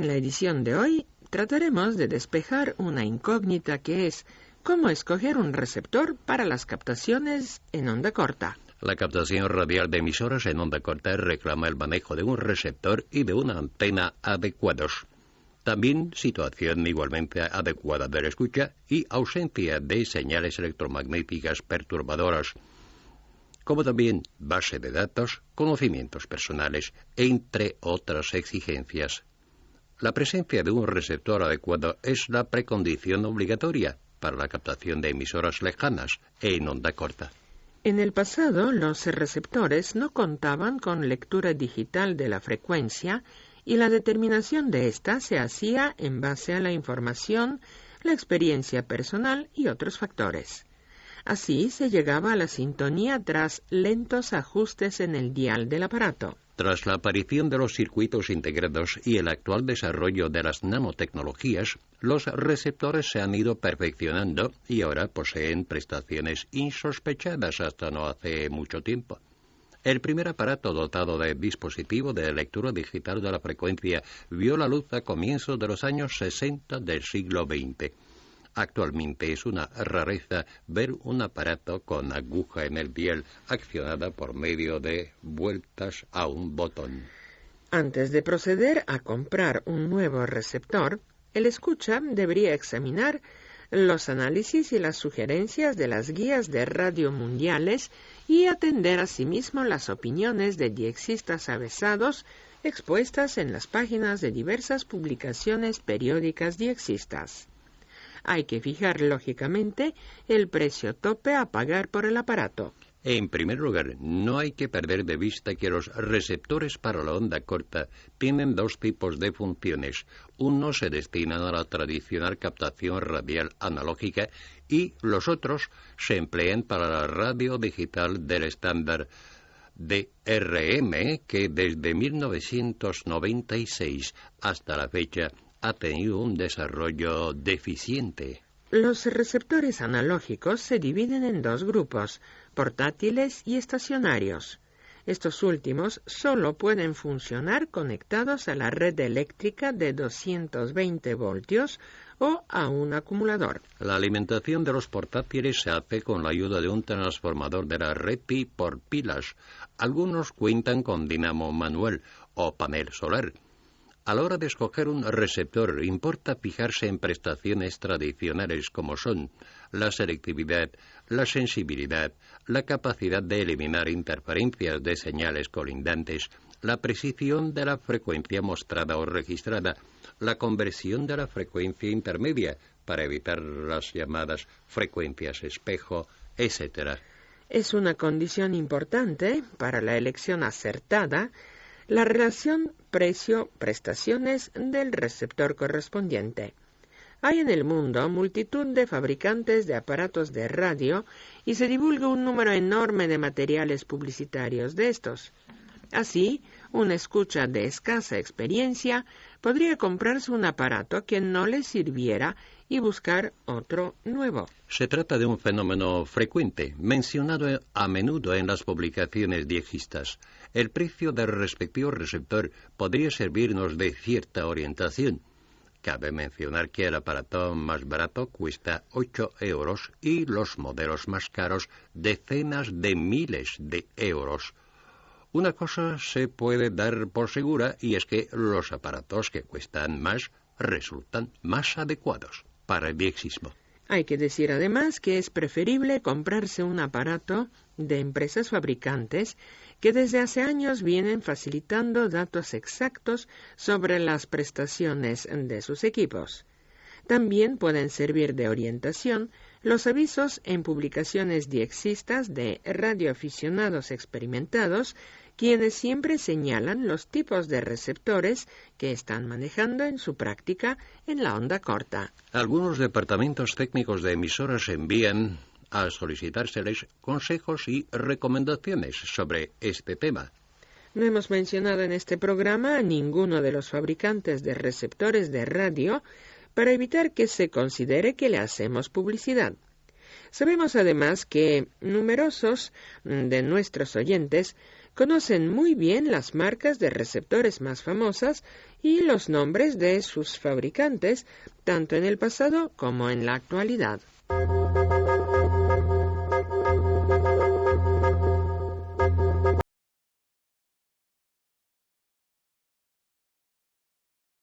En la edición de hoy trataremos de despejar una incógnita que es cómo escoger un receptor para las captaciones en onda corta. La captación radial de emisoras en onda corta reclama el manejo de un receptor y de una antena adecuados. También situación igualmente adecuada de la escucha y ausencia de señales electromagnéticas perturbadoras, como también base de datos, conocimientos personales, entre otras exigencias. La presencia de un receptor adecuado es la precondición obligatoria para la captación de emisoras lejanas en onda corta. En el pasado, los receptores no contaban con lectura digital de la frecuencia y la determinación de ésta se hacía en base a la información, la experiencia personal y otros factores. Así se llegaba a la sintonía tras lentos ajustes en el dial del aparato. Tras la aparición de los circuitos integrados y el actual desarrollo de las nanotecnologías, los receptores se han ido perfeccionando y ahora poseen prestaciones insospechadas hasta no hace mucho tiempo. El primer aparato dotado de dispositivo de lectura digital de la frecuencia vio la luz a comienzos de los años 60 del siglo XX. Actualmente es una rareza ver un aparato con aguja en el dial accionada por medio de vueltas a un botón. Antes de proceder a comprar un nuevo receptor, el escucha debería examinar los análisis y las sugerencias de las guías de radio mundiales y atender asimismo las opiniones de diexistas avesados expuestas en las páginas de diversas publicaciones periódicas diexistas. Hay que fijar, lógicamente, el precio tope a pagar por el aparato. En primer lugar, no hay que perder de vista que los receptores para la onda corta tienen dos tipos de funciones. Unos se destinan a la tradicional captación radial analógica y los otros se emplean para la radio digital del estándar DRM, que desde 1996 hasta la fecha ha tenido un desarrollo deficiente. Los receptores analógicos se dividen en dos grupos, portátiles y estacionarios. Estos últimos solo pueden funcionar conectados a la red eléctrica de 220 voltios o a un acumulador. La alimentación de los portátiles se hace con la ayuda de un transformador de la red Pi por pilas. Algunos cuentan con dinamo manual o panel solar. A la hora de escoger un receptor, importa fijarse en prestaciones tradicionales como son la selectividad, la sensibilidad, la capacidad de eliminar interferencias de señales colindantes, la precisión de la frecuencia mostrada o registrada, la conversión de la frecuencia intermedia para evitar las llamadas frecuencias espejo, etc. Es una condición importante para la elección acertada la relación precio-prestaciones del receptor correspondiente. Hay en el mundo multitud de fabricantes de aparatos de radio y se divulga un número enorme de materiales publicitarios de estos. Así, un escucha de escasa experiencia podría comprarse un aparato que no le sirviera y buscar otro nuevo. Se trata de un fenómeno frecuente, mencionado a menudo en las publicaciones diexistas. El precio del respectivo receptor podría servirnos de cierta orientación. Cabe mencionar que el aparato más barato cuesta 8 euros y los modelos más caros decenas de miles de euros. Una cosa se puede dar por segura y es que los aparatos que cuestan más resultan más adecuados para el diexismo. Hay que decir además que es preferible comprarse un aparato de empresas fabricantes que desde hace años vienen facilitando datos exactos sobre las prestaciones de sus equipos. También pueden servir de orientación los avisos en publicaciones diexistas de radioaficionados experimentados, quienes siempre señalan los tipos de receptores que están manejando en su práctica en la onda corta. Algunos departamentos técnicos de emisoras envían a solicitárseles consejos y recomendaciones sobre este tema. No hemos mencionado en este programa a ninguno de los fabricantes de receptores de radio para evitar que se considere que le hacemos publicidad. Sabemos además que numerosos de nuestros oyentes conocen muy bien las marcas de receptores más famosas y los nombres de sus fabricantes, tanto en el pasado como en la actualidad.